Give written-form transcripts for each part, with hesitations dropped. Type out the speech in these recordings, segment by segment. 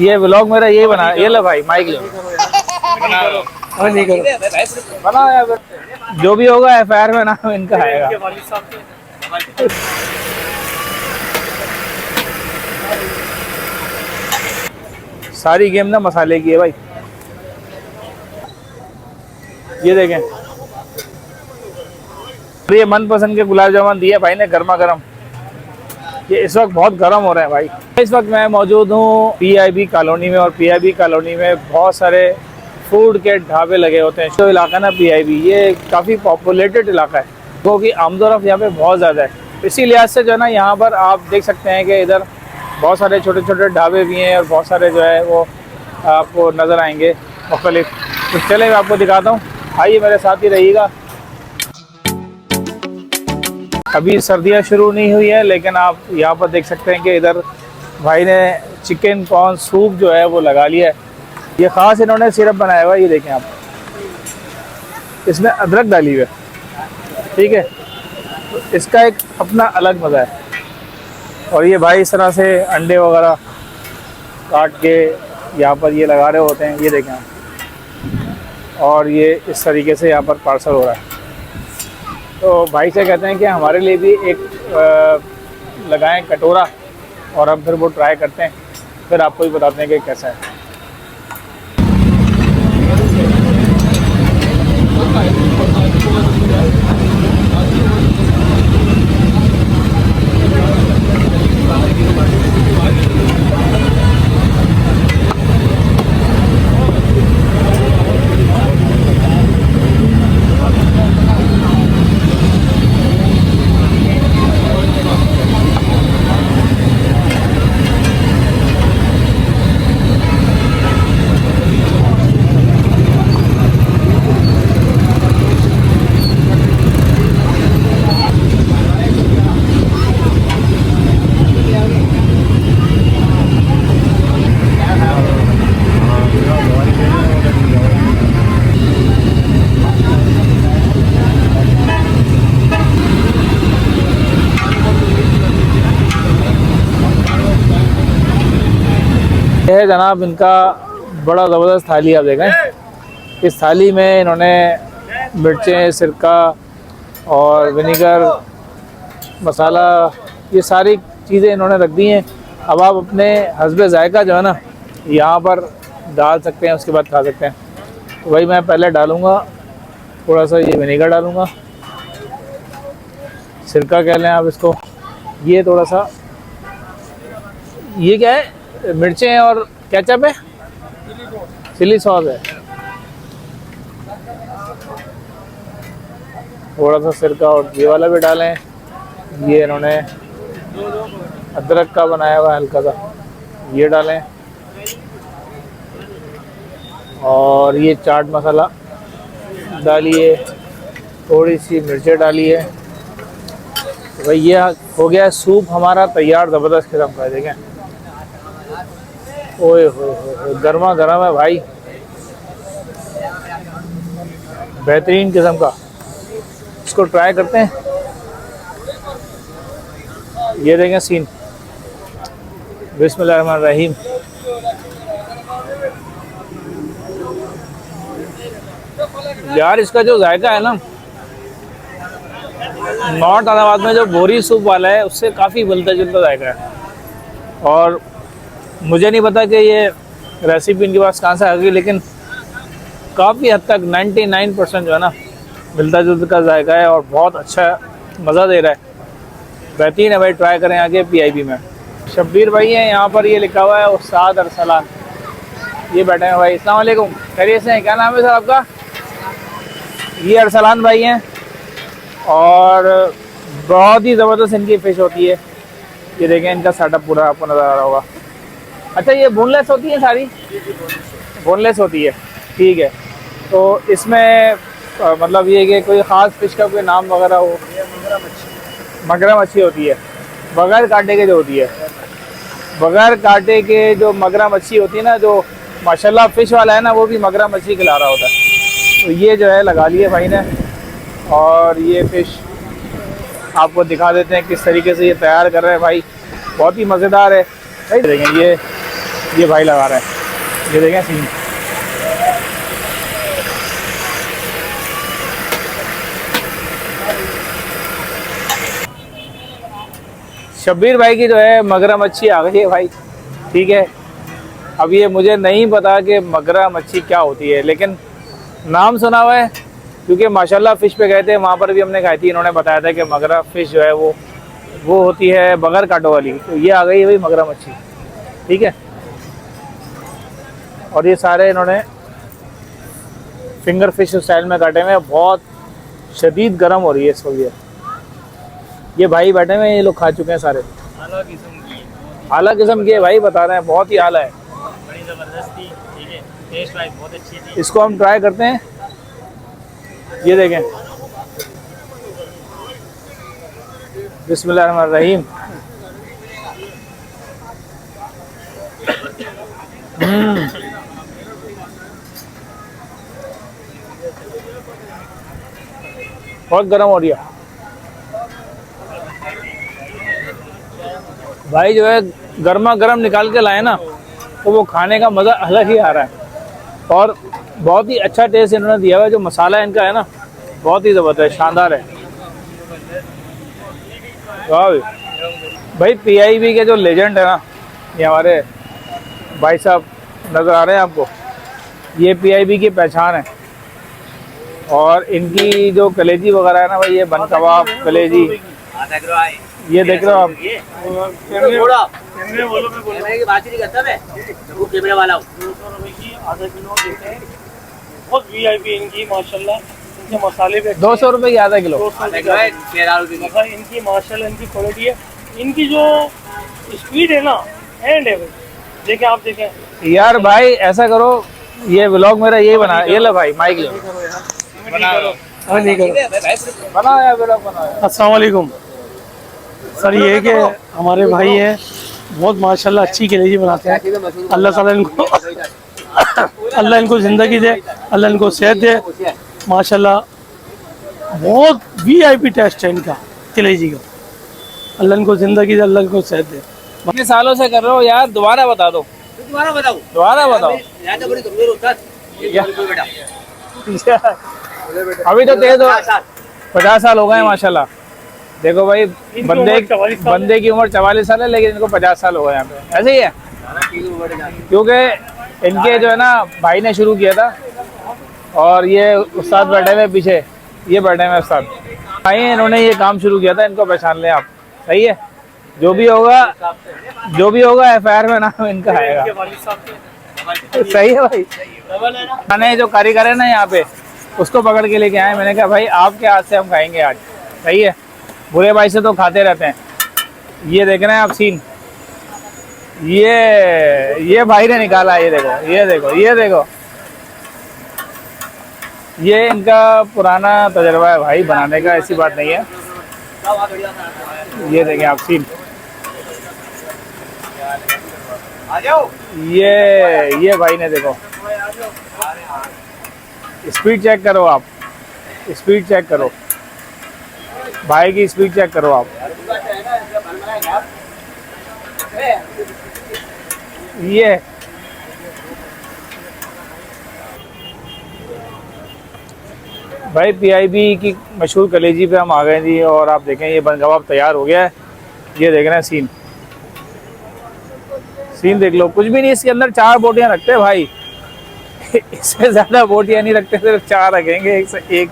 ये व्लॉग मेरा ये बना, ये लो भाई माइक लो, नहीं करो बना यार, जो भी होगा एफआईआर में नाम इनका आएगा। सारी गेम ना मसाले की है भाई। ये देखें, ये मनपसंद के गुलाब जामुन दिए भाई ने गर्मा गर्म। ये इस वक्त बहुत गर्म हो रहे हैं भाई। इस वक्त मैं मौजूद हूँ पीआईबी कॉलोनी में, और पीआईबी कॉलोनी में बहुत सारे फूड के ढाबे लगे होते हैं। जो इलाका ना पीआईबी, ये काफ़ी पॉपुलेटेड इलाका है, क्योंकि आमदोरफ्त यहाँ पे बहुत ज़्यादा है। इसी लिहाज से जो है ना, यहाँ पर आप देख सकते हैं कि इधर बहुत सारे छोटे छोटे ढाबे भी हैं, और बहुत सारे जो है वो आपको नज़र आएंगे मुख्तलिफ। तो चले मैं आपको दिखाता हूँ, आइए मेरे साथ ही रहिएगा। अभी सर्दियाँ शुरू नहीं हुई है, लेकिन आप यहाँ पर देख सकते हैं कि इधर भाई ने चिकन कॉर्न सूप जो है वो लगा लिया है। ये ख़ास इन्होंने सिरप बनाया हुआ है, ये देखें आप, इसमें अदरक डाली हुई है, ठीक है। तो इसका एक अपना अलग मज़ा है। और ये भाई इस तरह से अंडे वगैरह काट के यहाँ पर ये लगा रहे होते हैं, ये देखें आप। और ये इस तरीके से यहाँ पर पार्सल हो रहा है। तो भाई से कहते हैं कि हमारे लिए भी एक लगाएं कटोरा, और हम फिर वो ट्राई करते हैं, फिर आपको भी बताते हैं कि कैसा है। है जनाब इनका बड़ा ज़बरदस्त थाली। आप देखें, इस थाली में इन्होंने मिर्चें, सिरका और विनीगर, मसाला, ये सारी चीज़ें इन्होंने रख दी हैं। अब आप अपने हस्बे जायका जो है ना यहाँ पर डाल सकते हैं, उसके बाद खा सकते हैं। तो वही मैं पहले डालूँगा थोड़ा सा, ये विनीगर डालूँगा, सिरका कह लें आप इसको, ये थोड़ा सा, ये क्या है, मिर्चें और केचप है, चिली सॉस है, थोड़ा सा सिरका और ये वाला भी डालें। ये इन्होंने अदरक का बनाया हुआ हल्का सा, ये डालें। और ये चाट मसाला डालिए, थोड़ी सी मिर्चें डालिए। तो भाई ये हो गया सूप हमारा तैयार, ज़बरदस्त किस्म का। देखें, ओए हो गर्मा गर्म है भाई, बेहतरीन किस्म का। इसको ट्राई करते हैं। ये देखें सीन, बिस्मिल्लाहिर्रहमानिर्रहीम। यार इसका जो जायका है ना, नॉर्थ इलाहाबाद में जो बोरी सूप वाला है उससे काफ़ी मिलता जुलता जायका है। और मुझे नहीं पता कि ये रेसिपी इनके पास कहाँ से आ गई, लेकिन काफ़ी हद तक 99% जो है ना मिलता जुलता जायका है, और बहुत अच्छा मज़ा दे रहा है। बेहतरीन है भाई, ट्राई करें आके पीआईबी में। शब्बीर भाई हैं यहाँ पर, ये लिखा हुआ है उस्ताद अरसलान, ये बैठे हैं भाई। अस्सलाम वालेकुम, खैरियत से हैं? क्या नाम है सर आपका? ये अरसलान भाई हैं, और बहुत ही ज़बरदस्त इनकी फ़िश होती है। ये देखें इनका सेटअप पूरा आपको नज़र आ रहा होगा। अच्छा, ये बोनलेस होती है सारी? बोनलेस होती है, ठीक है। तो इसमें मतलब ये कि कोई ख़ास फ़िश का कोई नाम वगैरह हो? मगरा मच्छी होती है, बगैर कांटे के जो होती है, बगैर कांटे के जो मगरा मच्छी होती है ना, जो माशाल्लाह फ़िश वाला है ना, वो भी मगरा मच्छी खिला रहा होता है। तो ये जो है लगा लिए भाई ने, और ये फ़िश आपको दिखा देते हैं किस तरीके से ये तैयार कर रहे हैं भाई। बहुत ही मज़ेदार है भाई। देखें, ये ये भाई लगा रहे हैं, ये देखें सीन। शब्बीर भाई की जो है मगरा मच्छी आ गई है भाई, ठीक है। अब ये मुझे नहीं पता कि मगरा मच्छी क्या होती है, लेकिन नाम सुना हुआ है, क्योंकि माशाल्लाह फ़िश पे गए थे, वहाँ पर भी हमने खाई थी। इन्होंने बताया था कि मगरा फ़िश जो है वो होती है बगैर कांटों वाली। तो ये आ गई है भाई मगरा मच्छी, ठीक है। और ये सारे इन्होंने फिंगर फिश स्टाइल में काटे हुए, बहुत शदीद गर्म हो रही है इस वक्त। ये भाई बैठे हुए हैं, ये लोग खा चुके हैं सारे। आला किस्म की, आला किस्म की है भाई, बता रहे हैं बहुत ही आला है, बड़ी ज़बरदस्त थी, ठीक है, टेस्ट वाइज बहुत अच्छी थी। इसको हम ट्राई करते हैं। ये देखें, बिस्मिल्लाहिर्रहमानिर्रहीम। बहुत गर्म हो रही है भाई, जो है गर्मा गर्म निकाल के लाए ना, तो वो खाने का मज़ा अलग ही आ रहा है। और बहुत ही अच्छा टेस्ट इन्होंने दिया हुआ है, जो मसाला इनका है ना बहुत ही ज़बरदस्त शानदार है। वाह भाई, पीआईबी के जो लेजेंड है ना, ये हमारे भाई साहब नज़र आ रहे हैं आपको, ये पीआईबी की पहचान है। और इनकी जो कलेजी वगैरह है ना भाई, ये बन कबाब, कलेजी, ये देख रहे हो आप। बहुत वीआईपी इनकी माशाल्लाह, इनके मसाले भी 200 रुपये की आधा किलो। इनकी माशाल्लाह इनकी क्वालिटी है, इनकी जो स्पीड है ना एंड है भाई। देखें आप, देखें यार भाई ऐसा करो, ये व्लॉग मेरा यही बना, ये लो भाई माइक लो, बनाओ यार व्लॉग बनाओ। अस्सलाम वालेकुम सर, ये कि हमारे भाई हैं, बहुत माशाल्लाह अच्छी कलेजी बनाते हैं। अल्लाह ताला इनको अल्लाह इनको ज़िंदगी दे, अल्लाह इनको सेहत दे। माशाल्लाह बहुत वीआईपी टेस्ट है इनका कलेजी का। अल्लाह इनको ज़िंदगी दे, अल्लाह इनको सेहत दे। कितने सालों से कर रहे हो यार, दोबारा बता दो, दोबारा बताओ। अभी तो तेज हो, 50 साल हो गए माशाल्लाह। देखो भाई, बंदे की उम्र 44 साल है, लेकिन इनको 50 साल हो गए यहाँ पे, ऐसे ही है। क्योंकि इनके जो है ना भाई ने शुरू किया था, और ये उस्ताद बैठे हुए पीछे, ये बैठे हुए उस्ताद भाई, इन्होंने ये काम शुरू किया था, इनको पहचान लें आप, सही है। जो भी होगा एफआईआर में नाम इनका आएगा, सही है भाई। मैंने जो कारीगर है ना यहाँ पे, उसको पकड़ के लेके आए, मैंने कहा भाई आपके हाथ से हम खाएंगे आज, सही है। बुरे भाई से तो खाते रहते हैं। ये देख रहे हैं आप सीन, ये भाई ने निकाला, ये देखो, ये देखो, ये देखो, ये इनका पुराना तजर्बा है भाई बनाने का, ऐसी बात नहीं है। ये देखें आप सीन, ये भाई ने देखो, स्पीड चेक करो आप, स्पीड चेक करो भाई की, स्पीड चेक करो आप। ये भाई पीआईबी की मशहूर कलेजी पे हम आ गए जी, और आप देखें ये बन कबाब तैयार हो गया है। ये देख रहे हैं सीन, सीन देख लो, कुछ भी नहीं, इसके अंदर 4 बोटियां रखते हैं भाई इससे ज़्यादा बोटियां नहीं रखते, सिर्फ 4 रखेंगे एक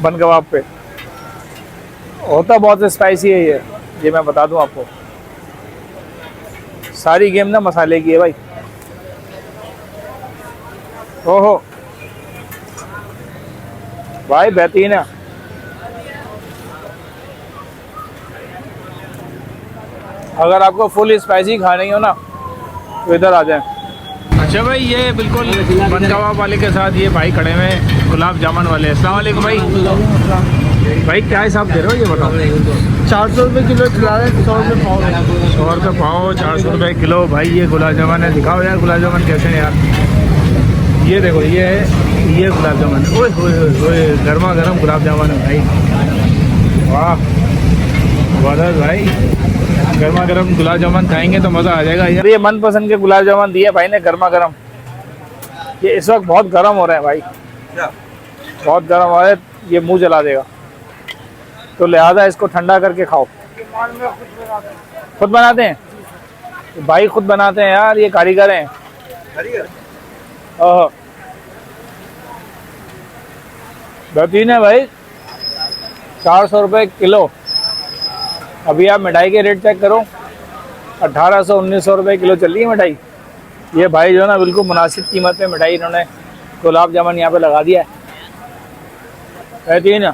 बन कबाब पे। होता बहुत स्पाइसी है ये मैं बता दूं आपको। सारी गेम ना मसाले की है भाई। ओहो भाई बेहतरीन है। अगर आपको फुल स्पाइसी खानी हो ना तो इधर आ जाएं। अच्छा भाई, ये बिल्कुल बन कबाब वाले के साथ ये भाई खड़े हुए हैं, गुलाब जामुन वाले। अस्सलाम वालेकुम भाई। भाई क्या हिसाब दे रहे हो ये बताओ? 400 रुपये किलो खिला रहे, 100 रुपये पाव। 100 रुपये पाव, 400 रुपये किलो। भाई ये गुलाब जामुन है, दिखाओ यार गुलाब जामुन कैसे हैं यार। ये देखो, ये है, ये गुलाब जामुन, ओए होए होए, गर्मा गर्म गुलाब जामुन है भाई, वाह जबरदस्त भाई, गर्मा गर्म गुलाब जामुन खाएंगे तो मज़ा आ जाएगा यार। ये मनपसंद के गुलाब जामुन दिए भाई ने गर्मा गर्म। ये इस वक्त बहुत गर्म हो रहे हैं भाई, बहुत गर्म हो रहा है, ये मुंह जला देगा, तो लिहाजा इसको ठंडा करके खाओ। खुद बनाते हैं भाई, खुद बनाते हैं यार, ये कारीगर हैं। ओह बेहतरीन है भाई, 400 रुपये किलो। अभी आप मिठाई के रेट चेक करो, 1800-1900 रुपये किलो चल रही है मिठाई। ये भाई जो है ना बिल्कुल मुनासिब कीमत में मिठाई इन्होंने गुलाब जामुन यहाँ पे लगा दिया है। बेहतरीन है।